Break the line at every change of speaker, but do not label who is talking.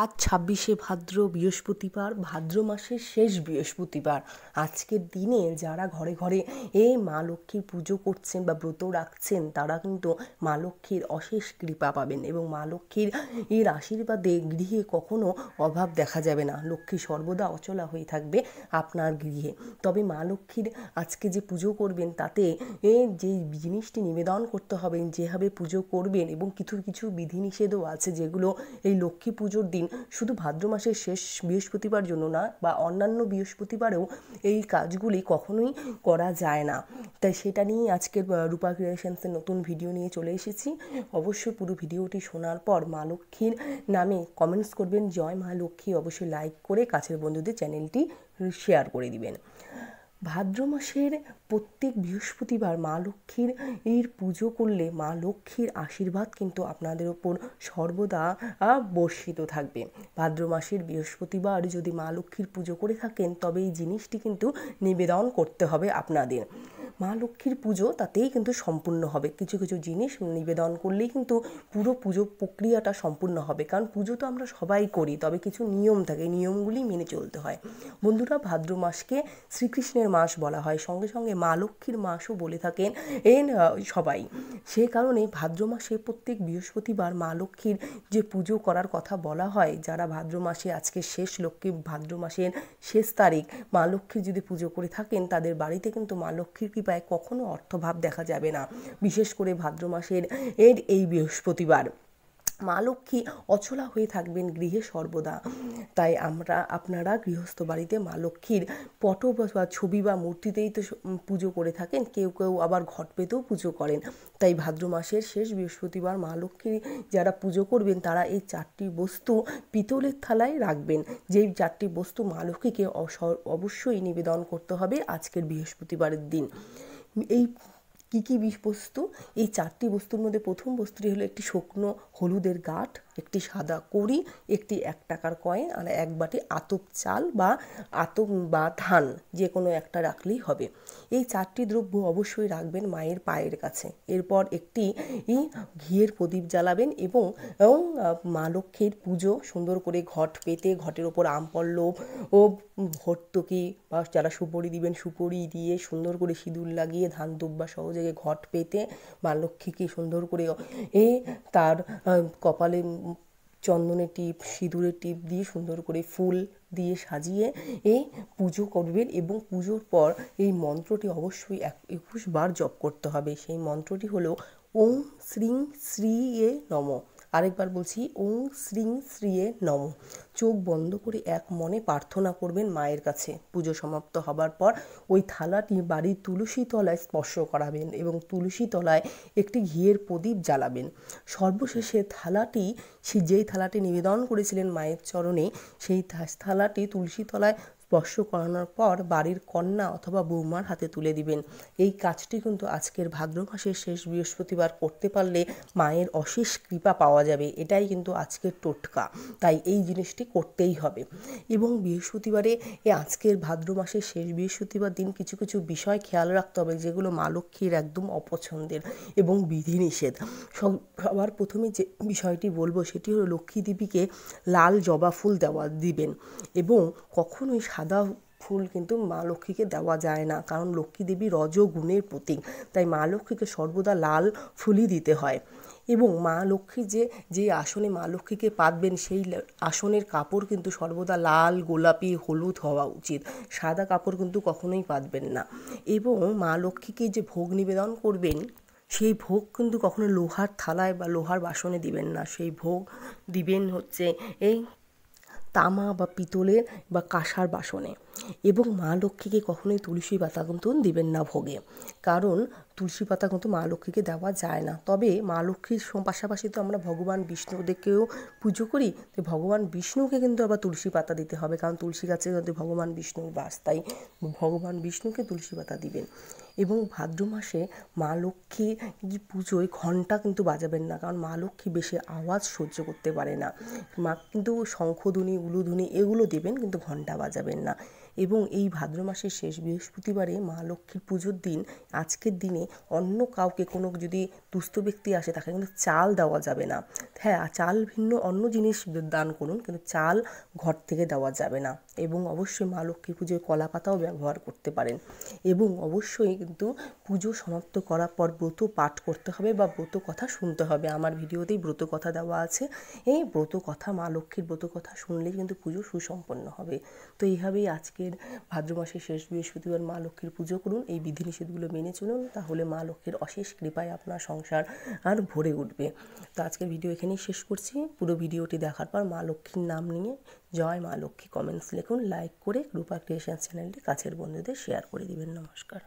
আজ ২৬শে ভাদ্র বৃহস্পতিবার, ভাদ্র মাসের শেষ বৃহস্পতিবার। আজকের দিনে যারা ঘরে ঘরে এই মা লক্ষ্মীর পুজো করছেন বা ব্রত রাখছেন, তারা কিন্তু মা লক্ষ্মীর অশেষ কৃপা পাবেন এবং মা লক্ষ্মীর এর আশীর্বাদে গৃহে কখনো অভাব দেখা যাবে না। লক্ষ্মী সর্বদা অচলা হয়ে থাকবে আপনার গৃহে। তবে মা লক্ষ্মীর আজকে যে পুজো করবেন, তাতে যে জিনিসটি নিবেদন করতে হবে, যেভাবে পুজো করবেন, এবং কিছু কিছু বিধিনিষেধও আছে যেগুলো এই লক্ষ্মী পুজোর দিন শুধু ভাদ্র মাসের শেষ বৃহস্পতিবার জন্য না, বা অন্যান্য বৃহস্পতিবারেও এই কাজগুলি কখনোই করা যায় না। তাই সেটা নিয়েই আজকের রূপা ক্রিয়েশনসের নতুন ভিডিও নিয়ে চলে এসেছি। অবশ্যই পুরো ভিডিওটি শোনার পর মা লক্ষ্মীর নামে কমেন্টস করবেন জয় মা লক্ষ্মী, অবশ্যই লাইক করে কাছের বন্ধুদের চ্যানেলটি শেয়ার করে দিবেন। ভাদ্র মাসের প্রত্যেক বৃহস্পতিবার মা লক্ষ্মীর পুজো করলে মা লক্ষ্মীর আশীর্বাদ কিন্তু আপনাদের ওপর সর্বদা বর্ষিত থাকবে। ভাদ্র মাসের বৃহস্পতিবার যদি মা লক্ষ্মীর পুজো করে থাকেন, তবে এই জিনিসটি কিন্তু নিবেদন করতে হবে আপনাদের। মা লক্ষ্মীর পুজো তাতেই কিন্তু সম্পূর্ণ হবে। কিছু কিছু জিনিস নিবেদন করলেই কিন্তু পুরো পুজো প্রক্রিয়াটা সম্পূর্ণ হবে, কারণ পুজো তো আমরা সবাই করি, তবে কিছু নিয়ম থাকে, নিয়মগুলি মেনে চলতে হয়। বন্ধুরা, ভাদ্র মাসকে শ্রীকৃষ্ণের মাস বলা হয়, সঙ্গে সঙ্গে মা লক্ষ্মীর মাসও বলে থাকেন সবাই। সে কারণে ভাদ্র মাসে প্রত্যেক বৃহস্পতিবার মা লক্ষ্মীর যে পুজো করার কথা বলা হয়, যারা ভাদ্র মাসে আজকে শেষ লক্ষ্মী, ভাদ্র মাসের শেষ তারিখ মা লক্ষ্মীর যদি পুজো করে থাকেন, তাদের বাড়িতে কিন্তু মা লক্ষ্মীর কৃপায় কখনো অর্থভাব দেখা যাবে না। বিশেষ করে ভাদ্র মাসের এই বৃহস্পতিবার মা লক্ষ্মী অচলা হয়ে থাকবেন গৃহে সর্বদা। তাই আপনারা গৃহস্থ বাড়িতে মা লক্ষ্মীর পট বা ছবি বা মূর্তিতেই তো পুজো করে থাকেন, কেউ কেউ আবার ঘট পেতেও পুজো করেন। তাই ভাদ্র মাসের শেষ বৃহস্পতিবার মা লক্ষ্মী যারা পুজো করবেন, তারা এই 4টি বস্তু পিতলের থালায় রাখবেন। যেই 4টি বস্তু মা লক্ষ্মীকে অবশ্যই নিবেদন করতে হবে আজকের বৃহস্পতিবারের দিন। এই কী কী বস্তু? এই 4টি বস্তুর মধ্যে প্রথম বস্তুটি হলো একটি শুকনো হলুদের গাঁঠ, একটি সাদা কড়ি, একটি 1 টাকার কয়েন, আর 1 বাটি আতপ চাল বা ধান, যে কোনো একটা রাখলেই হবে। এই 4টি দ্রব্য অবশ্যই রাখবেন মায়ের পায়ের কাছে। এরপর একটি ঘিয়ের প্রদীপ জ্বালাবেন এবং মা লক্ষ্মীর পুজো সুন্দর করে ঘট পেতে, ঘটের ওপর আম পল্লব ও ভর্তুকি বা যারা সুপরি দিবেন সুপরি দিয়ে সুন্দর করে সিঁদুর লাগিয়ে ধান দুব্বা সহযোগে ঘট পেতে মা লক্ষ্মীকে সুন্দর করে তার কপালে চন্দনের টিপ, সিঁদুরের টিপ দিয়ে সুন্দর করে ফুল দিয়ে সাজিয়ে পুজো করবেন। এবং পুজোর পর এই মন্ত্রটি অবশ্যই 21 বার জপ করতে হবে। সেই মন্ত্রটি হলো ওং শ্রীং শ্রীয়ে নমঃ। আরেকবার বলছি, ওং শ্রীং শ্রীয়ে নমঃ। চোখ বন্ধ করে এক মনে প্রার্থনা করবেন মায়ের কাছে। পুজো সমাপ্ত হবার পর ওই থালাটি বাড়ির তুলসী তলায় স্পর্শ করাবেন এবং তুলসী তলায় একটি ঘিয়ের প্রদীপ জ্বালাবেন। সর্বশেষে যেই থালাটি নিবেদন করেছিলেন মায়ের চরণে, সেই থালাটি তুলসী তলায় স্পর্শ করানোর পর বাড়ির কন্যা অথবা বৌমার হাতে তুলে দিবেন। এই কাজটি কিন্তু আজকের ভাদ্র মাসের শেষ বৃহস্পতিবার করতে পারলে মায়ের অশেষ কৃপা পাওয়া যাবে। এটাই কিন্তু আজকের টোটকা, তাই এই জিনিসটি করতেই হবে। এবং বৃহস্পতিবারে আজকের ভাদ্র মাসের শেষ বৃহস্পতিবার দিন কিছু কিছু বিষয় খেয়াল রাখতে হবে, যেগুলো মা লক্ষ্মীর একদম অপছন্দের এবং বিধিনিষেধ। সবার প্রথমে যে বিষয়টি বলবো সেটি হলো লক্ষ্মী দেবীকে লাল জবা ফুল দিবেন, এবং কখনোই সাদা ফুল কিন্তু মা লক্ষ্মীকে দেওয়া যায় না, কারণ লক্ষ্মী দেবী রজগুণের প্রতীক। তাই মা লক্ষ্মীকে সর্বদা লাল ফুলই দিতে হয়। এবং মা লক্ষ্মী যে আসনে মা লক্ষ্মীকে পাতবেন, সেই আসনের কাপড় কিন্তু সর্বদা লাল, গোলাপি, হলুদ হওয়া উচিত। সাদা কাপড় কিন্তু কখনোই পাতবেন না। এবং মা লক্ষ্মীকে যে ভোগ নিবেদন করবেন, সেই ভোগ কিন্তু কখনো লোহার থালায় বা লোহার বাসনে দিবেন না। সেই ভোগ দিবেন হচ্ছে এই তামা বা পিতলের বা কাঁসার বাসনে। এবং মা লক্ষ্মীকে কখনোই তুলসী পাতা কিন্তু দিবেন না ভোগে, কারণ তুলসী পাতা কিন্তু মা লক্ষ্মীকে দেওয়া যায় না। তবে মা লক্ষ্মীর পাশাপাশি তো আমরা ভগবান বিষ্ণুদেরকেও পুজো করি, তো ভগবান বিষ্ণুকে কিন্তু আবার তুলসী পাতা দিতে হবে, কারণ তুলসী গাছে কিন্তু ভগবান বিষ্ণুর বাস। তাই ভগবান বিষ্ণুকে তুলসী পাতা দিবেন। এবং ভাদ্র মাসে মা লক্ষ্মী পুজোয় ঘণ্টা কিন্তু বাজাবেন না, কারণ মা লক্ষ্মী বেশি আওয়াজ সহ্য করতে পারে না। মা কিন্তু শঙ্খধ্বনি, উলুধ্বনি এগুলো দেবেন, কিন্তু ঘণ্টা বাজাবেন না। এবং এই ভাদ্র মাসের শেষ বৃহস্পতিবারে মা লক্ষ্মীর পুজোর দিন, আজকের দিনে অন্য কাউকে কোনো যদি দুস্থ ব্যক্তি আসে তাকে কিন্তু চাল দেওয়া যাবে না। হ্যাঁ, চাল ভিন্ন অন্য জিনিস দান করুন, কিন্তু চাল ঘর থেকে দেওয়া যাবে না। এবং অবশ্যই মা লক্ষ্মী পুজোয় কলা পাতাও ব্যবহার করতে পারেন। এবং অবশ্যই কিন্তু পুজো সমাপ্ত করার পর ব্রত পাঠ করতে হবে বা ব্রত কথা শুনতে হবে। আমার ভিডিওতেই ব্রত কথা দেওয়া আছে। এই ব্রত কথা, মা লক্ষ্মীর ব্রত কথা শুনলেই কিন্তু পুজো সুসম্পন্ন হবে। তো এইভাবেই আজকের ভাদ্র মাসের শেষ বৃহস্পতিবার মা লক্ষ্মীর পুজো করুন, এই বিধিনিষেধগুলো মেনে চলুন, তাহলে মা লক্ষ্মীর অশেষ কৃপায় আপনার সংসার আর ভরে উঠবে। তো আজকের ভিডিও এখানেই শেষ করছি। পুরো ভিডিওটি দেখার পর মা লক্ষ্মীর নাম নিয়ে জয় মা লক্ষ্মী কমেন্টস লিখুন, লাইক করে কৃপা ক্রিয়েশন চ্যানেলটি কাছের বন্ধুদের শেয়ার করে দিবেন। নমস্কার।